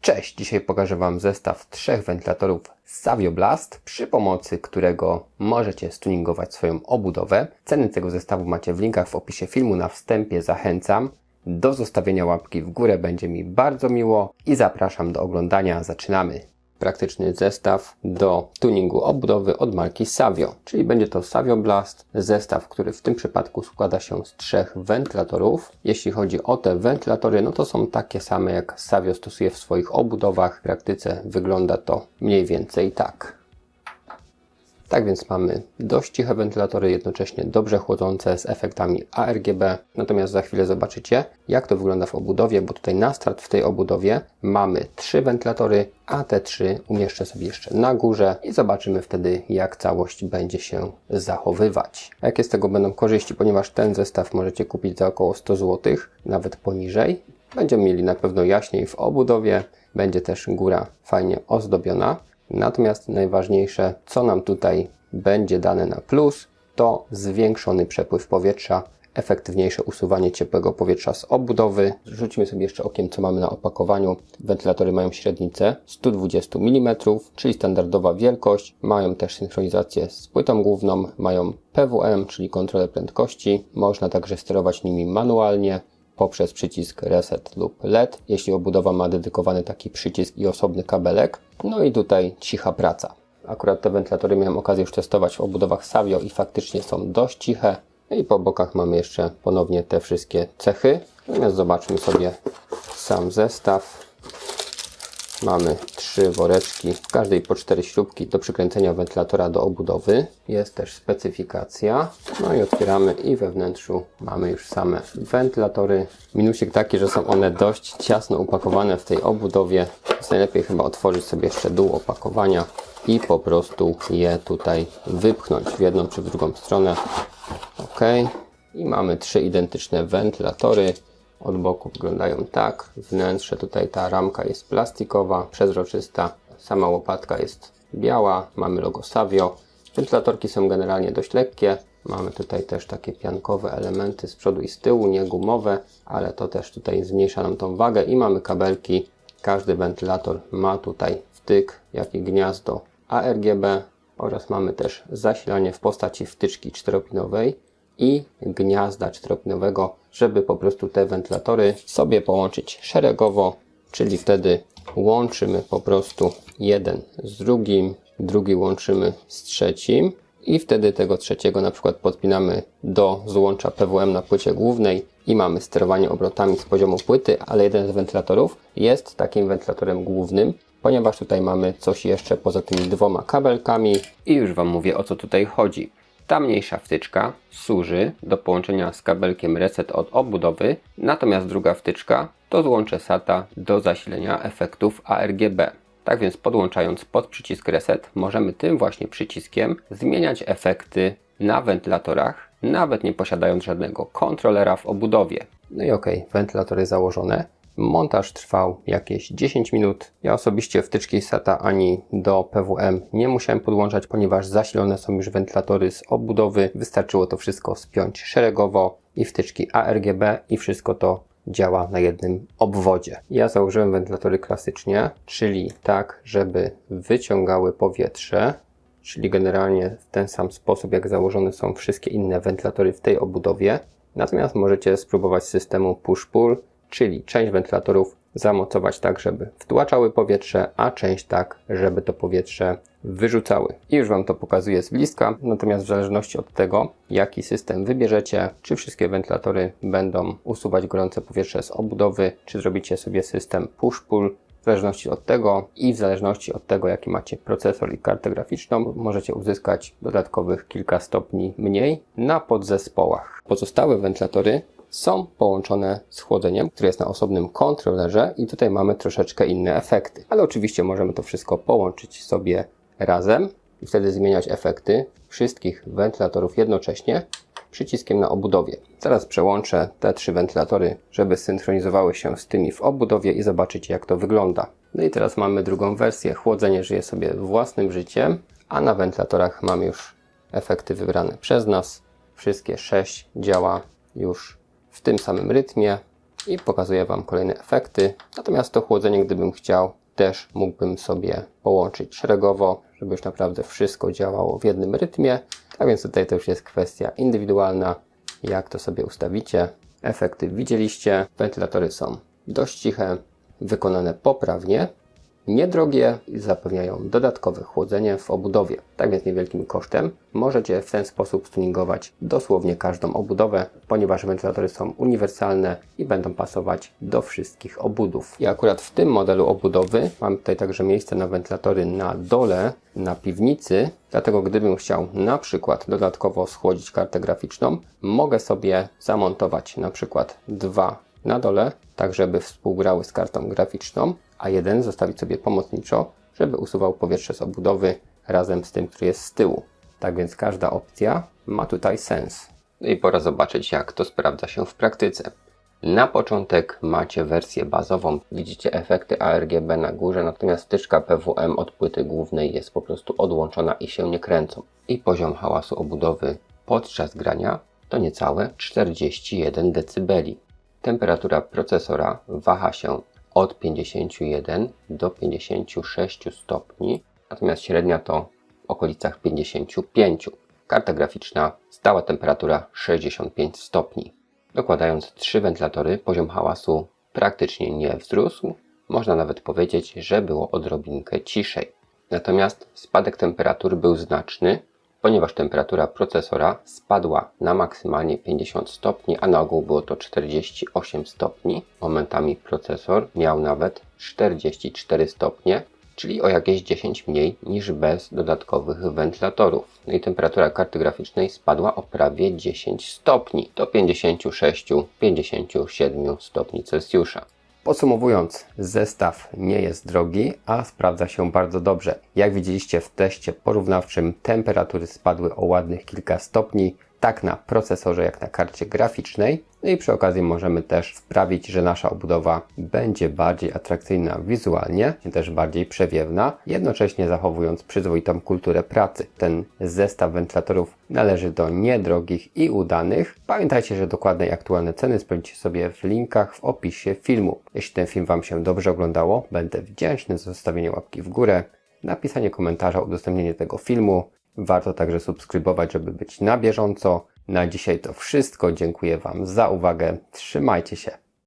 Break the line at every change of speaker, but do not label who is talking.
Cześć! Dzisiaj pokażę Wam zestaw 3 wentylatorów Savio Blast, przy pomocy którego możecie stuningować swoją obudowę. Ceny tego zestawu macie w linkach w opisie filmu. Na wstępie zachęcam do zostawienia łapki w górę, będzie mi bardzo miło i zapraszam do oglądania. Zaczynamy! Praktyczny zestaw do tuningu obudowy od marki Savio, czyli będzie to Savio Blast, zestaw, który w tym przypadku składa się z 3 wentylatorów. Jeśli chodzi o te wentylatory, no to są takie same jak Savio stosuje w swoich obudowach. W praktyce wygląda to mniej więcej tak. Tak więc mamy dość ciche wentylatory, jednocześnie dobrze chłodzące z efektami ARGB. Natomiast za chwilę zobaczycie, jak to wygląda w obudowie, bo tutaj na start w tej obudowie mamy 3 wentylatory, a te 3 umieszczę sobie jeszcze na górze i zobaczymy wtedy, jak całość będzie się zachowywać. A jakie z tego będą korzyści, ponieważ ten zestaw możecie kupić za około 100 zł, nawet poniżej. Będziemy mieli na pewno jaśniej w obudowie, będzie też góra fajnie ozdobiona. Natomiast najważniejsze, co nam tutaj będzie dane na plus, to zwiększony przepływ powietrza, efektywniejsze usuwanie ciepłego powietrza z obudowy. Rzucimy sobie jeszcze okiem, co mamy na opakowaniu. Wentylatory mają średnicę 120 mm, czyli standardowa wielkość. Mają też synchronizację z płytą główną, mają PWM, czyli kontrolę prędkości. Można także sterować nimi manualnie poprzez przycisk Reset lub LED, jeśli obudowa ma dedykowany taki przycisk i osobny kabelek. No i tutaj cicha praca. Akurat te wentylatory miałem okazję już testować w obudowach Savio i faktycznie są dość ciche. I po bokach mamy jeszcze ponownie te wszystkie cechy. Natomiast zobaczmy sobie sam zestaw. Mamy 3 woreczki, w każdej po 4 śrubki do przykręcenia wentylatora do obudowy. Jest też specyfikacja. No i otwieramy i we wnętrzu mamy już same wentylatory. Minusik taki, że są one dość ciasno upakowane w tej obudowie. Jest najlepiej chyba otworzyć sobie jeszcze dół opakowania i po prostu je tutaj wypchnąć w jedną czy w drugą stronę. Ok. I mamy 3 identyczne wentylatory. Od boku wyglądają tak. Wnętrze, tutaj ta ramka jest plastikowa, przezroczysta. Sama łopatka jest biała. Mamy logo Savio. Wentylatorki są generalnie dość lekkie. Mamy tutaj też takie piankowe elementy z przodu i z tyłu, nie gumowe, ale to też tutaj zmniejsza nam tą wagę. I mamy kabelki. Każdy wentylator ma tutaj wtyk, jak i gniazdo ARGB. Oraz mamy też zasilanie w postaci wtyczki 4-pinowej i gniazda 4-pinowego, żeby po prostu te wentylatory sobie połączyć szeregowo, czyli wtedy łączymy po prostu jeden z drugim, drugi łączymy z trzecim i wtedy tego trzeciego na przykład podpinamy do złącza PWM na płycie głównej i mamy sterowanie obrotami z poziomu płyty, ale jeden z wentylatorów jest takim wentylatorem głównym, ponieważ tutaj mamy coś jeszcze poza tymi 2 kabelkami i już Wam mówię, o co tutaj chodzi. Ta mniejsza wtyczka służy do połączenia z kabelkiem Reset od obudowy, natomiast druga wtyczka to złącze SATA do zasilenia efektów ARGB. Tak więc podłączając pod przycisk Reset możemy tym właśnie przyciskiem zmieniać efekty na wentylatorach, nawet nie posiadając żadnego kontrolera w obudowie. No i ok, wentylatory założone. Montaż trwał jakieś 10 minut. Ja osobiście wtyczki SATA ani do PWM nie musiałem podłączać, ponieważ zasilone są już wentylatory z obudowy. Wystarczyło to wszystko spiąć szeregowo i wtyczki ARGB i wszystko to działa na jednym obwodzie. Ja założyłem wentylatory klasycznie, czyli tak, żeby wyciągały powietrze, czyli generalnie w ten sam sposób jak założone są wszystkie inne wentylatory w tej obudowie. Natomiast możecie spróbować systemu push-pull, czyli część wentylatorów zamocować tak, żeby wtłaczały powietrze, a część tak, żeby to powietrze wyrzucały. I już Wam to pokazuję z bliska, natomiast w zależności od tego, jaki system wybierzecie, czy wszystkie wentylatory będą usuwać gorące powietrze z obudowy, czy zrobicie sobie system push-pull, w zależności od tego i w zależności od tego, jaki macie procesor i kartę graficzną, możecie uzyskać dodatkowych kilka stopni mniej na podzespołach. Pozostałe wentylatory są połączone z chłodzeniem, które jest na osobnym kontrolerze i tutaj mamy troszeczkę inne efekty. Ale oczywiście możemy to wszystko połączyć sobie razem i wtedy zmieniać efekty wszystkich wentylatorów jednocześnie przyciskiem na obudowie. Zaraz przełączę te 3 wentylatory, żeby synchronizowały się z tymi w obudowie i zobaczycie, jak to wygląda. No i teraz mamy drugą wersję. Chłodzenie żyje sobie własnym życiem, a na wentylatorach mamy już efekty wybrane przez nas. Wszystkie 6 działa już w tym samym rytmie. i pokazuję Wam kolejne efekty. Natomiast to chłodzenie, gdybym chciał, też mógłbym sobie połączyć szeregowo, żeby już naprawdę wszystko działało w jednym rytmie. Tak więc tutaj to już jest kwestia indywidualna, jak to sobie ustawicie. Efekty widzieliście, wentylatory są dość ciche, wykonane poprawnie, niedrogie i zapewniają dodatkowe chłodzenie w obudowie. Tak więc niewielkim kosztem możecie w ten sposób tuningować dosłownie każdą obudowę, ponieważ wentylatory są uniwersalne i będą pasować do wszystkich obudów. I akurat w tym modelu obudowy mam tutaj także miejsce na wentylatory na dole, na piwnicy, dlatego gdybym chciał na przykład dodatkowo schłodzić kartę graficzną, mogę sobie zamontować na przykład 2 na dole, tak żeby współgrały z kartą graficzną, a jeden zostawić sobie pomocniczo, żeby usuwał powietrze z obudowy razem z tym, który jest z tyłu. Tak więc każda opcja ma tutaj sens. I pora zobaczyć, jak to sprawdza się w praktyce. Na początek macie wersję bazową, widzicie efekty ARGB na górze, natomiast wtyczka PWM od płyty głównej jest po prostu odłączona i się nie kręcą. I poziom hałasu obudowy podczas grania to niecałe 41 dB. Temperatura procesora waha się od 51 do 56 stopni, natomiast średnia to w okolicach 55. Karta graficzna, stała temperatura 65 stopni. Dokładając 3 wentylatory, poziom hałasu praktycznie nie wzrósł. Można nawet powiedzieć, że było odrobinkę ciszej. Natomiast spadek temperatur był znaczny, ponieważ temperatura procesora spadła na maksymalnie 50 stopni, a na ogół było to 48 stopni. Momentami procesor miał nawet 44 stopnie, czyli o jakieś 10 mniej niż bez dodatkowych wentylatorów. No i temperatura karty graficznej spadła o prawie 10 stopni, do 56-57 stopni Celsjusza. Podsumowując, zestaw nie jest drogi, a sprawdza się bardzo dobrze. Jak widzieliście w teście porównawczym, temperatury spadły o ładnych kilka stopni, tak na procesorze jak na karcie graficznej. No i przy okazji możemy też sprawić, że nasza obudowa będzie bardziej atrakcyjna wizualnie, też bardziej przewiewna, jednocześnie zachowując przyzwoitą kulturę pracy. Ten zestaw wentylatorów należy do niedrogich i udanych. Pamiętajcie, że dokładne i aktualne ceny sprawdzicie sobie w linkach w opisie filmu. Jeśli ten film Wam się dobrze oglądało, będę wdzięczny za zostawienie łapki w górę, napisanie komentarza, udostępnienie tego filmu. Warto także subskrybować, żeby być na bieżąco. Na dzisiaj to wszystko. Dziękuję Wam za uwagę. Trzymajcie się.